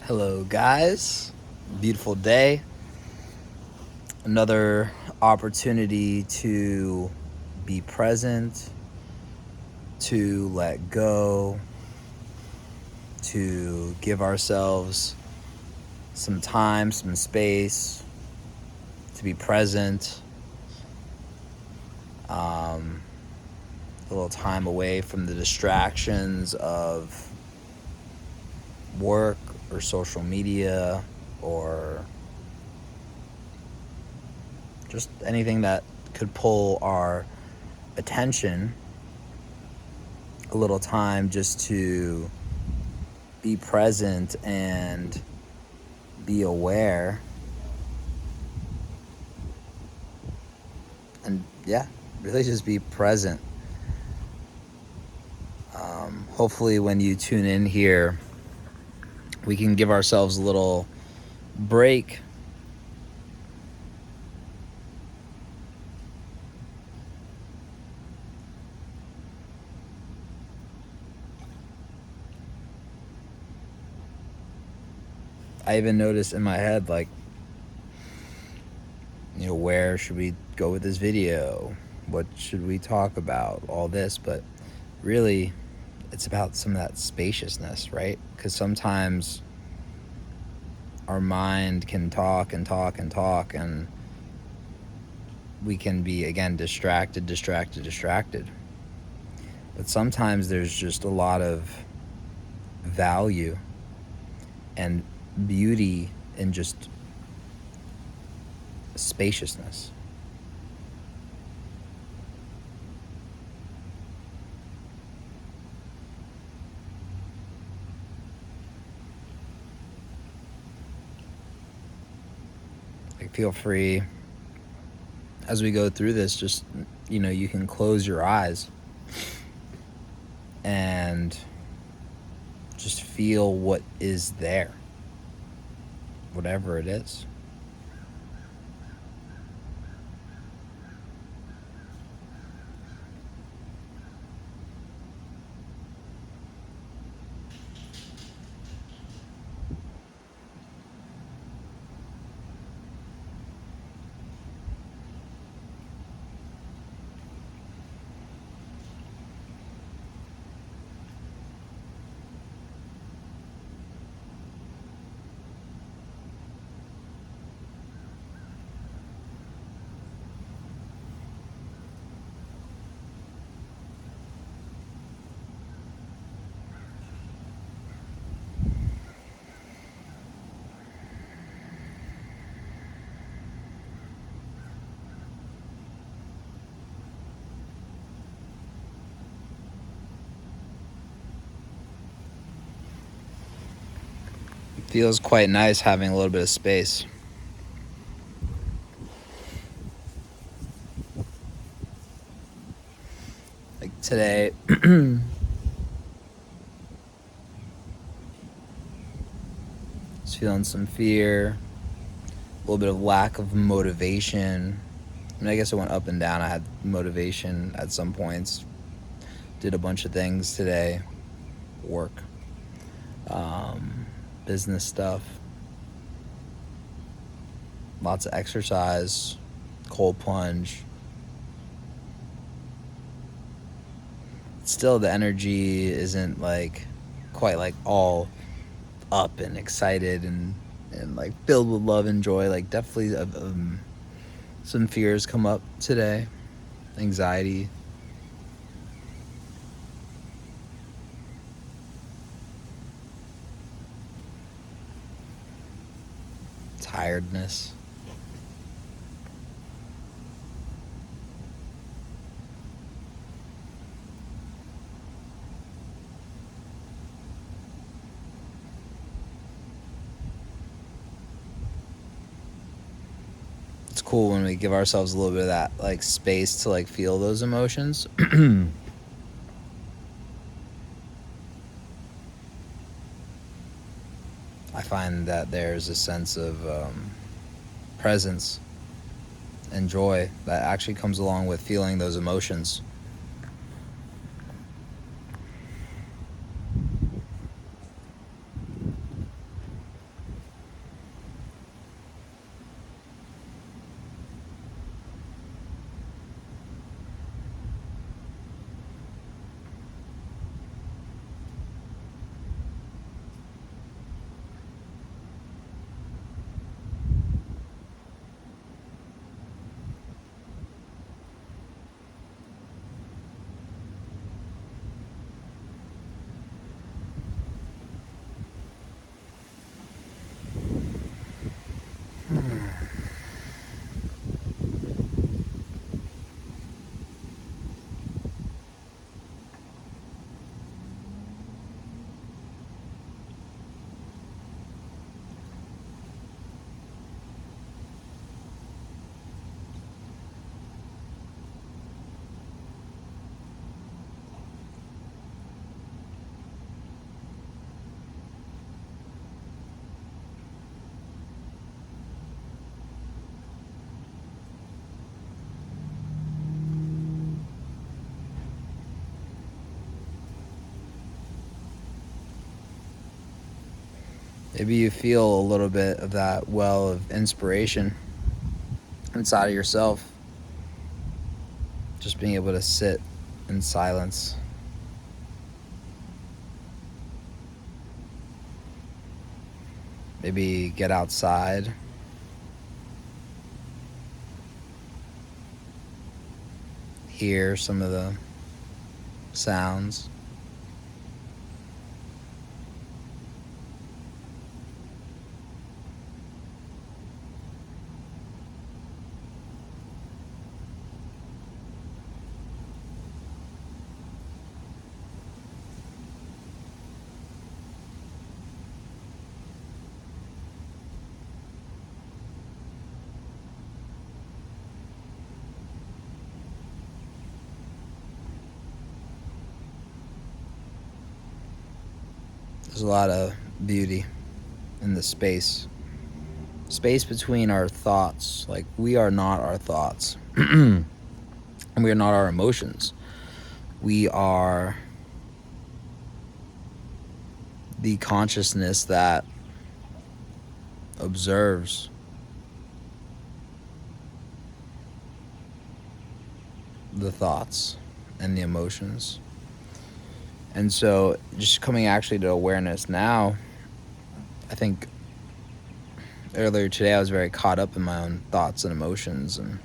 Hello, guys. Beautiful day. Another opportunity to be present, to let go, to give ourselves some time, some space, to be present. A little time away from the distractions of work or social media or just anything that could pull our attention. A little time just to be present and be aware, and really just be present. Hopefully when you tune in here, we can give ourselves a little break. I even noticed in my head, where should we go with this video? What should we talk about? All this, but really, it's about some of that spaciousness, right? Because sometimes our mind can talk and talk and talk, and we can be, again, distracted. But sometimes there's just a lot of value and beauty in just spaciousness. Feel free as we go through this, just, you can close your eyes and just feel what is there, whatever it is. Feels quite nice having a little bit of space. Like today, just feeling some fear, a little bit of lack of motivation. I guess it went up and down. I had motivation at some points. Did a bunch of things today. Work. Business stuff. Lots of exercise. Cold plunge. Still, the energy isn't quite all up and excited and filled with love and joy. Definitely some fears come up today. Anxiety. Tiredness. It's cool when we give ourselves a little bit of that space to feel those emotions. I find that there's a sense of presence and joy that actually comes along with feeling those emotions. Maybe you feel a little bit of that well of inspiration inside of yourself. Just being able to sit in silence. Maybe get outside. Hear some of the sounds. There's a lot of beauty in the space between our thoughts. Like, we are not our thoughts. And we are not our emotions. We are the consciousness that observes the thoughts and the emotions. And so just coming actually to awareness now, I think earlier today I was very caught up in my own thoughts and emotions, and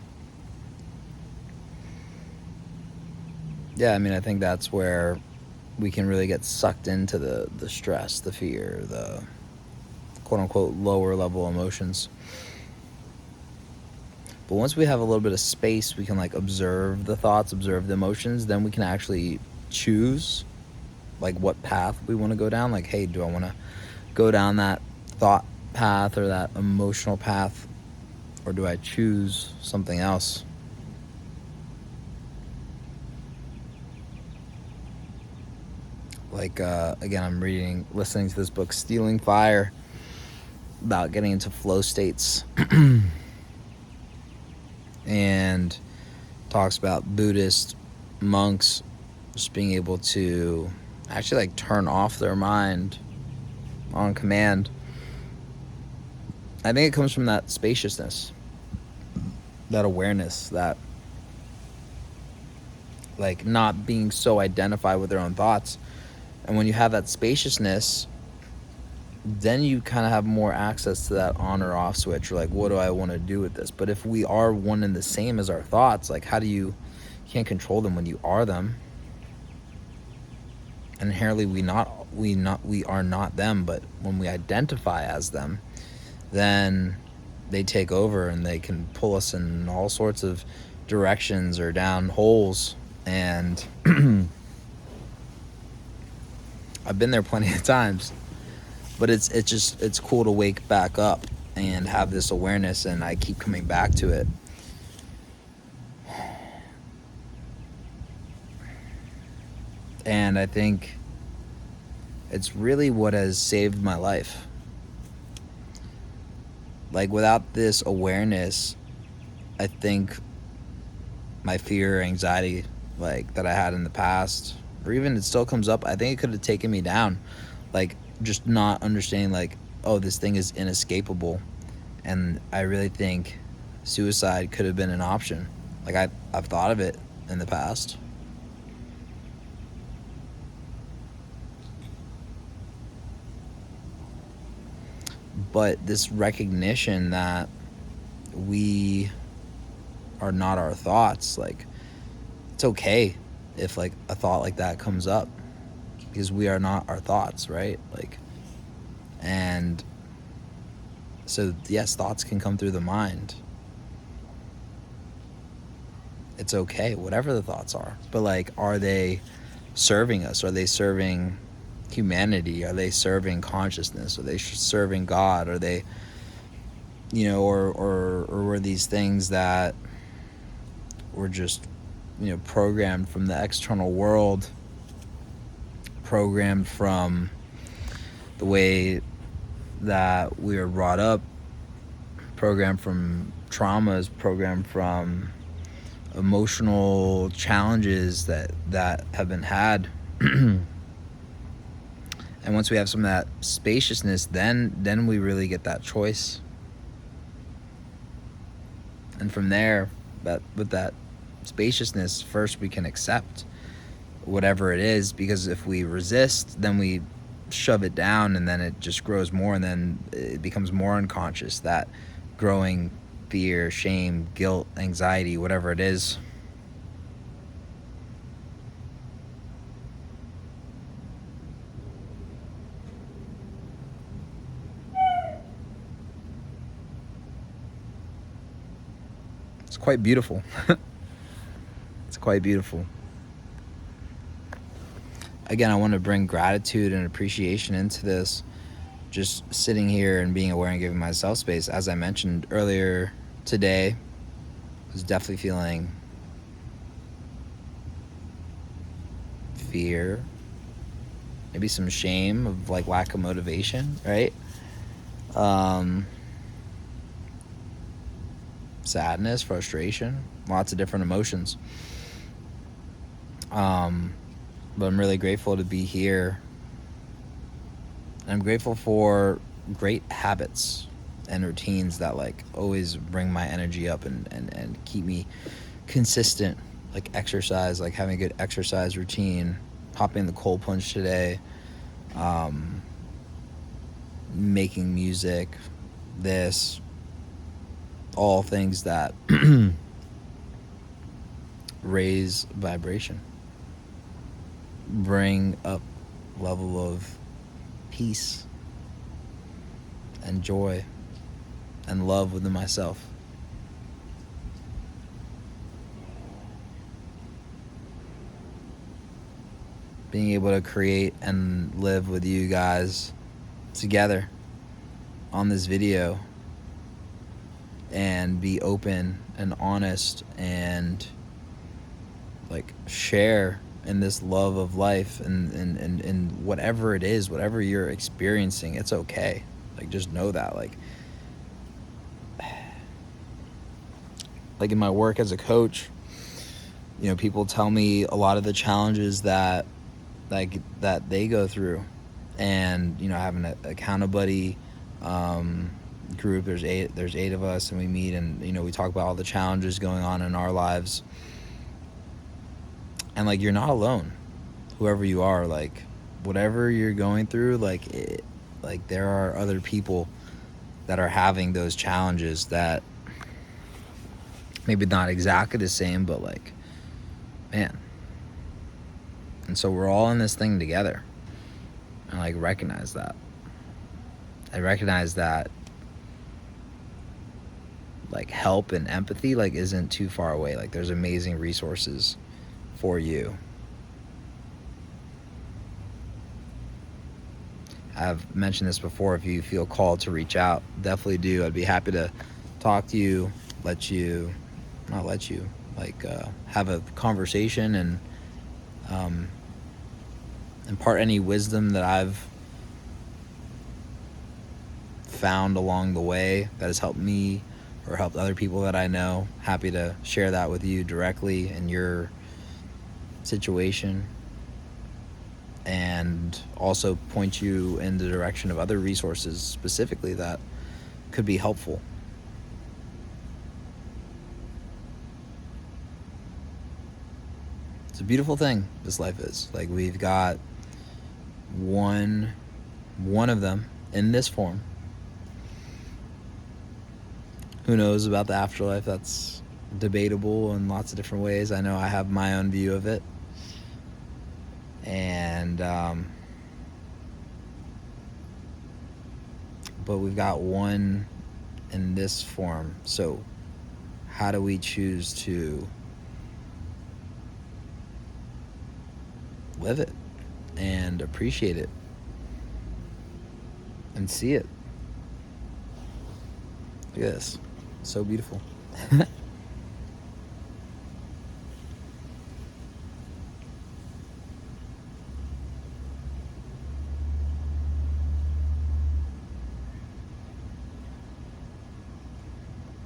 yeah, I mean, I think that's where we can really get sucked into the stress, the fear, the quote unquote lower level emotions. But once we have a little bit of space, we can like observe the thoughts, observe the emotions, then we can actually choose like what path we want to go down. Like, hey, do I want to go down that thought path or that emotional path, or do I choose something else? Like, again, I'm listening to this book, Stealing Fire, about getting into flow states. And talks about Buddhist monks just being able to actually like turn off their mind on command. I think it comes from that spaciousness, that awareness, that like not being so identified with their own thoughts. And when you have that spaciousness, then you kind of have more access to that on or off switch. Or like, what do I want to do with this? But if we are one and the same as our thoughts, like how do you can't control them when you are them. And inherently we are not them, but when we identify as them, then they take over and they can pull us in all sorts of directions or down holes. And I've been there plenty of times, but it's cool to wake back up and have this awareness, and I keep coming back to it. And I think it's really what has saved my life. Like, without this awareness, I think my fear, anxiety, like that I had in the past, or even it still comes up, I think it could have taken me down. Like, just not understanding, like, oh, this thing is inescapable. And I really think suicide could have been an option. Like, I've thought of it in the past. But this recognition that we are not our thoughts, like, it's okay if like a thought like that comes up, because we are not our thoughts, right? Like, and so yes, thoughts can come through the mind. It's okay, whatever the thoughts are. But like, are they serving us? Are they serving humanity? Are they serving consciousness? Are they serving God? Are they, or were these things that were just, programmed from the external world, programmed from the way that we were brought up, programmed from traumas, programmed from emotional challenges that have been had. And once we have some of that spaciousness, then we really get that choice. And from there, with that spaciousness, first we can accept whatever it is, because if we resist, then we shove it down, and then it just grows more, and then it becomes more unconscious, that growing fear, shame, guilt, anxiety, whatever it is. It's quite beautiful. It's quite beautiful. Again, I want to bring gratitude and appreciation into this. Just sitting here and being aware and giving myself space. As I mentioned earlier today, I was definitely feeling fear, maybe some shame of like lack of motivation, right? Sadness, frustration, lots of different emotions. But I'm really grateful to be here. I'm grateful for great habits and routines that like always bring my energy up and keep me consistent, like exercise, like having a good exercise routine, hopping the cold plunge today, making music, this, all things that raise vibration, bring up level of peace and joy and love within myself. Being able to create and live with you guys together on this video and be open and honest and like share in this love of life and whatever it is, whatever you're experiencing, it's okay. Like just know that like in my work as a coach, you know, people tell me a lot of the challenges that they go through, and you know, having an accountability group, there's eight of us, and we meet, and you know, we talk about all the challenges going on in our lives, and like you're not alone, whoever you are, like whatever you're going through, like there are other people that are having those challenges that maybe not exactly the same, but like, man. And so we're all in this thing together. And like recognize that. I recognize that like help and empathy like isn't too far away. Like there's amazing resources for you. I've mentioned this before. If you feel called to reach out, definitely do. I'd be happy to talk to you, have a conversation and impart any wisdom that I've found along the way that has helped me or helped other people that I know. Happy to share that with you directly in your situation, and also point you in the direction of other resources specifically that could be helpful. It's a beautiful thing, this life is. Like we've got one of them in this form. Who knows about the afterlife? That's debatable in lots of different ways. I know I have my own view of it. And but we've got one in this form. So how do we choose to live it and appreciate it and see it? Look at this. So beautiful.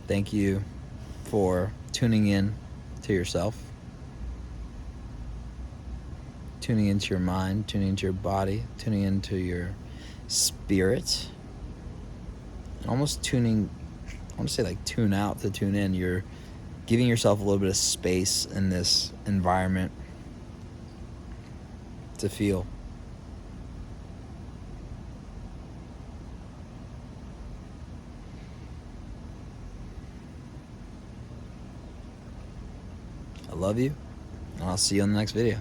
Thank you for tuning in to yourself, tuning into your mind, tuning into your body, tuning into your spirit, and almost tuning, I want to say like tune out to tune in. You're giving yourself a little bit of space in this environment to feel. I love you, and I'll see you on the next video.